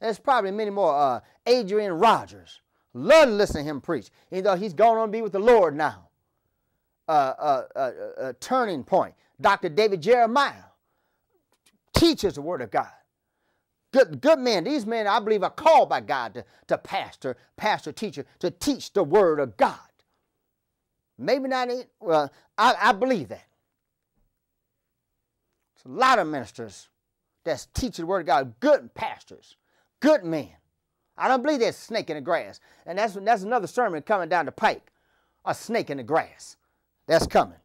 There's probably many more. Adrian Rogers. Love to listen to him preach. Even though he's going on to be with the Lord now. Turning Point. Dr. David Jeremiah teaches the Word of God. Good men. These men, I believe, are called by God to pastor, teacher, to teach the Word of God. Maybe not. Well, I believe that. There's a lot of ministers that's teaching the Word of God. Good pastors. Good men. I don't believe there's a snake in the grass. And that's another sermon coming down the pike. A snake in the grass. That's coming.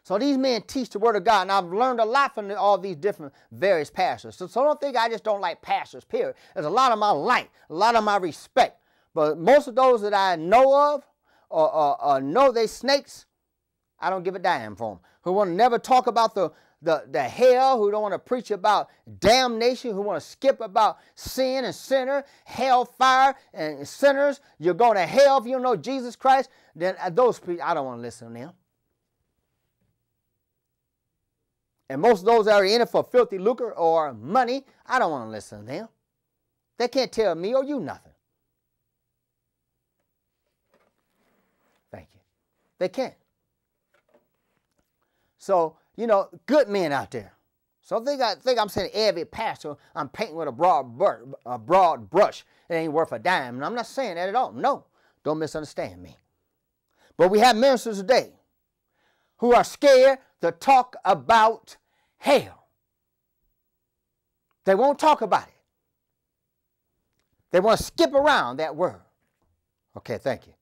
So these men teach the Word of God, and I've learned a lot from all these different various pastors. So don't think I just don't like pastors, period. There's a lot of my like, a lot of my respect. But most of those that I know of or know they snakes, I don't give a damn for them. Who want to never talk about the hell, who don't want to preach about damnation, who want to skip about sin and sinner, hellfire and sinners. You're going to hell if you don't know Jesus Christ. Then those people, I don't want to listen to them. And most of those that are in it for filthy lucre or money, I don't want to listen to them. They can't tell me or you nothing. Thank you. They can't. So, you know, good men out there. So think I'm saying every pastor I'm painting with a broad brush. It ain't worth a dime. And I'm not saying that at all. No, don't misunderstand me. But we have ministers today who are scared to talk about hell. They won't talk about it. They want to skip around that word. Okay, thank you.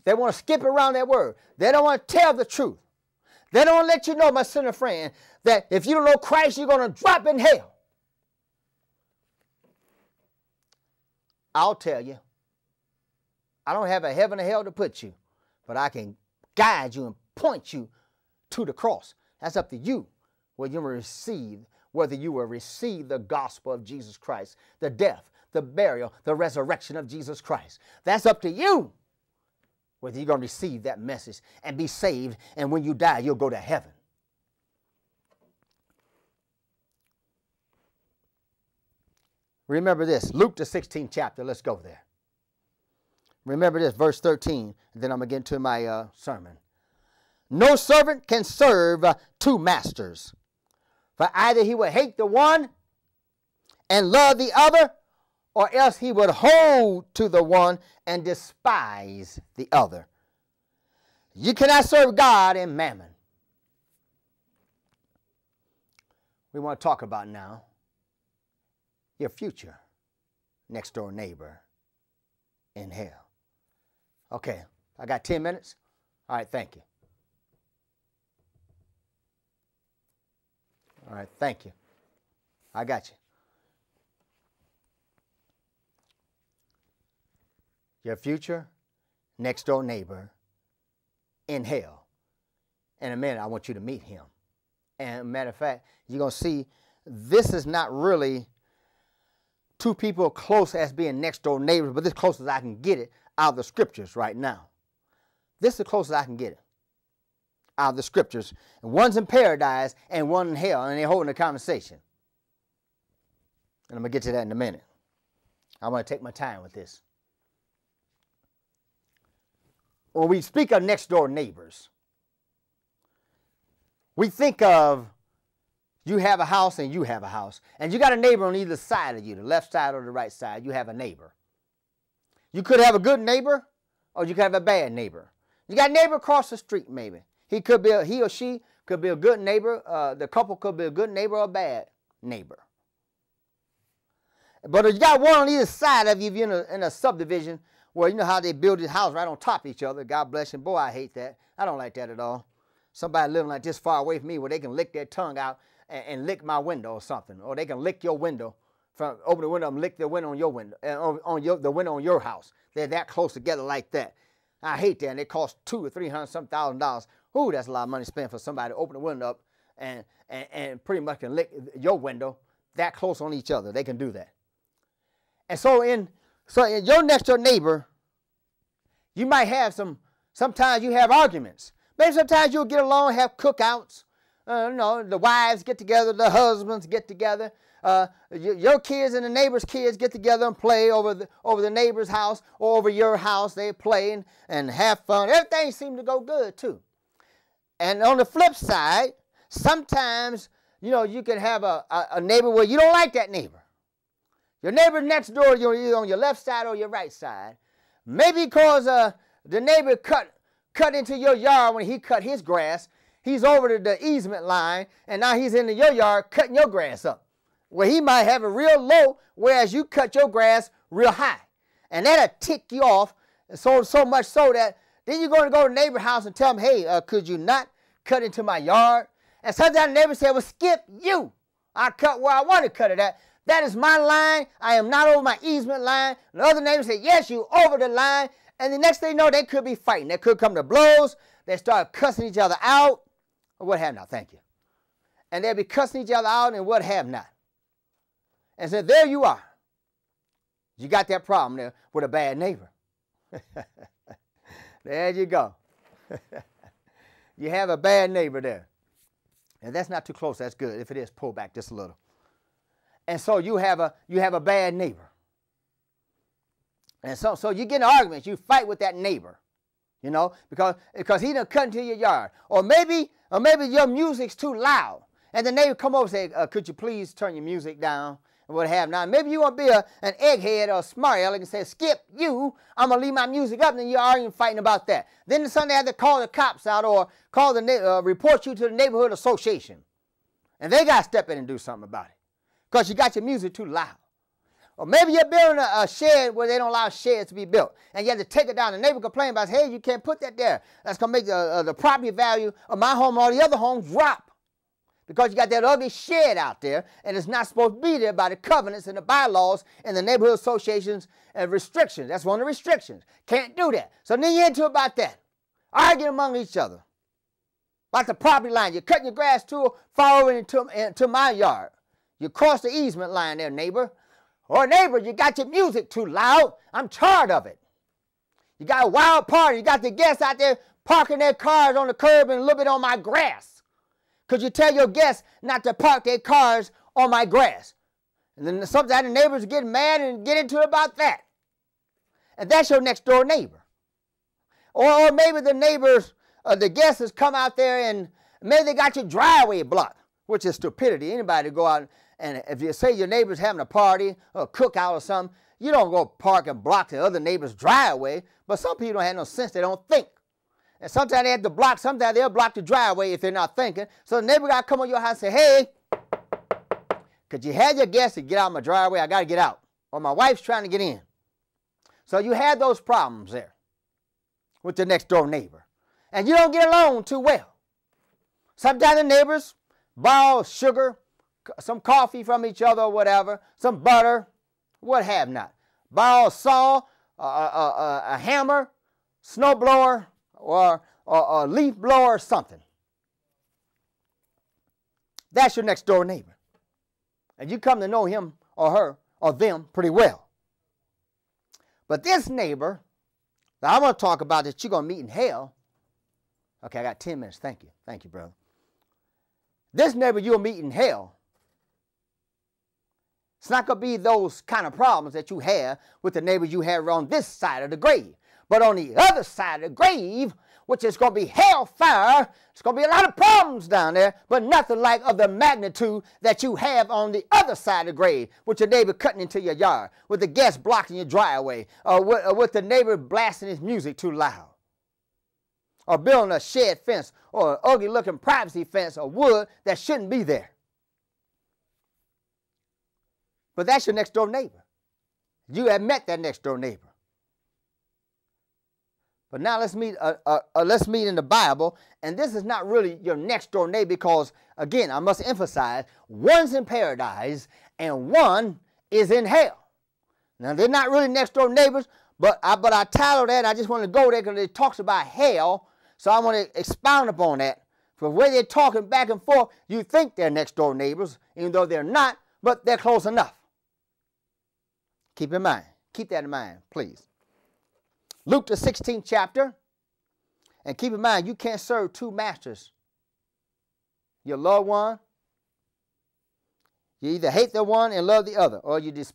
They want to skip around that word. They don't want to tell the truth. They don't want to let you know, my sinner friend, that if you don't know Christ, you're going to drop in hell. I'll tell you. I don't have a heaven or hell to put you, but I can guide you and point you to the cross. That's up to you whether you will receive the gospel of Jesus Christ, the death, the burial, the resurrection of Jesus Christ. That's up to you whether you're going to receive that message and be saved, and when you die, you'll go to heaven. Remember this, Luke the 16th chapter. Let's go there. Remember this, verse 13, and then I'm going to get into my sermon. No servant can serve two masters, for either he will hate the one and love the other, or else he would hold to the one and despise the other. You cannot serve God and mammon. We want to talk about now your future next door neighbor in hell. Okay, I got 10 minutes. All right, thank you. All right, thank you. I got you. Your future next door neighbor in hell. In a minute, I want you to meet him. And matter of fact, you're going to see this is not really two people close as being next door neighbors, but this close as I can get it out of the scriptures right now. This is the closest I can get it out of the scriptures. And one's in paradise and one in hell, and they're holding a conversation. And I'm going to get to that in a minute. I want to take my time with this. When we speak of next door neighbors, we think of you have a house and you have a house. And you got a neighbor on either side of you, the left side or the right side. You have a neighbor. You could have a good neighbor or you could have a bad neighbor. You got a neighbor across the street maybe. He or she could be a good neighbor. The couple could be a good neighbor or a bad neighbor. But if you got one on either side of you, if you're in a subdivision, well, you know how they build this house right on top of each other. God bless you. Boy, I hate that. I don't like that at all. Somebody living like this far away from me where they can lick their tongue out and lick my window or something. Or they can lick your window, open the window and lick the window on your window, the window on your house. They're that close together like that. I hate that. And it costs $200,000 or $300,000. Ooh, that's a lot of money spent for somebody to open the window up and pretty much can lick your window that close on each other. They can do that. And so in your next door neighbor, you might have sometimes you have arguments. Maybe sometimes you'll get along, have cookouts. The wives get together, the husbands get together. your kids and the neighbor's kids get together and play over the neighbor's house or over your house. They play and have fun. Everything seems to go good too. And on the flip side, sometimes, you know, you can have a neighbor where you don't like that neighbor. Your neighbor next door, you're either on your left side or your right side. Maybe because the neighbor cut into your yard when he cut his grass. He's over the easement line, and now he's into your yard cutting your grass up. Where he might have it real low, whereas you cut your grass real high. And that'll tick you off so much so that then you're going to go to the neighbor's house and tell him, hey, could you not cut into my yard? And sometimes the neighbor said, well, skip you. I cut where I want to cut it at. That is my line. I am not over my easement line. And the other neighbor said, yes, you over the line. And the next thing you know, they could be fighting. They could come to blows. They start cussing each other out. Or what have not, thank you. And they'll be cussing each other out and what have not. And so there you are. You got that problem there with a bad neighbor. There you go. You have a bad neighbor there. And that's not too close. That's good. If it is, pull back just a little. And so you have a bad neighbor. And so you get in arguments. You fight with that neighbor, you know, because he done cut into your yard. Or maybe your music's too loud. And the neighbor come over and say, could you please turn your music down? And what have not. Maybe you want to be an egghead or a smart aleck and say, skip you, I'm going to leave my music up, and then you're arguing, fighting about that. Then Sunday have to call the cops out or call report you to the neighborhood association. And they got to step in and do something about it because you got your music too loud. Or maybe you're building a shed where they don't allow sheds to be built, and you have to take it down. The neighbor complains about, hey, you can't put that there. That's going to make the property value of my home or the other homes drop. Because you got that ugly shed out there, and it's not supposed to be there by the covenants and the bylaws and the neighborhood associations and restrictions. That's one of the restrictions. Can't do that. So then you're into about that. Arguing among each other. About the property line. You're cutting your grass too far over into my yard. You cross the easement line there, neighbor. Or neighbor, you got your music too loud. I'm tired of it. You got a wild party. You got the guests out there parking their cars on the curb and a little bit on my grass. Could you tell your guests not to park their cars on my grass? And then sometimes the neighbors get mad and get into it about that. And that's your next door neighbor. Or maybe the neighbors, the guests has come out there and maybe they got your driveway blocked, which is stupidity. Anybody go out and if you say your neighbor's having a party or a cookout or something, you don't go park and block the other neighbor's driveway. But some people don't have no sense. They don't think. And sometimes they have to block, sometimes they'll block the driveway if they're not thinking. So the neighbor got to come on your house and say, hey, could you have your guests to get out of my driveway? I got to get out. Or my wife's trying to get in. So you have those problems there with the next door neighbor. And you don't get along too well. Sometimes the neighbors borrow sugar, some coffee from each other or whatever, some butter, what have not. Borrow a saw, a hammer, snow blower, or a leaf blower or something. That's your next door neighbor. And you come to know him or her or them pretty well. But this neighbor that I want to talk about that you're going to meet in hell. Okay, I got 10 minutes. Thank you. Thank you, brother. This neighbor you'll meet in hell, it's not going to be those kind of problems that you have with the neighbors you have on this side of the grave. But on the other side of the grave, which is going to be hellfire, it's going to be a lot of problems down there, but nothing like of the magnitude that you have on the other side of the grave, with your neighbor cutting into your yard, with the guests blocking your driveway, or with the neighbor blasting his music too loud, or building a shed fence, or an ugly-looking privacy fence of wood that shouldn't be there. But that's your next-door neighbor. You have met that next-door neighbor. But now let's meet in the Bible, and this is not really your next door neighbor because, again, I must emphasize, one's in paradise and one is in hell. Now they're not really next door neighbors, but I titled that. And I just want to go there because it talks about hell, so I want to expound upon that. For the way they're talking back and forth, you think they're next door neighbors, even though they're not, but they're close enough. Keep in mind, keep that in mind, please. Luke the 16th chapter, and keep in mind, you can't serve two masters. Your loved one You either hate the one and love the other, or you despise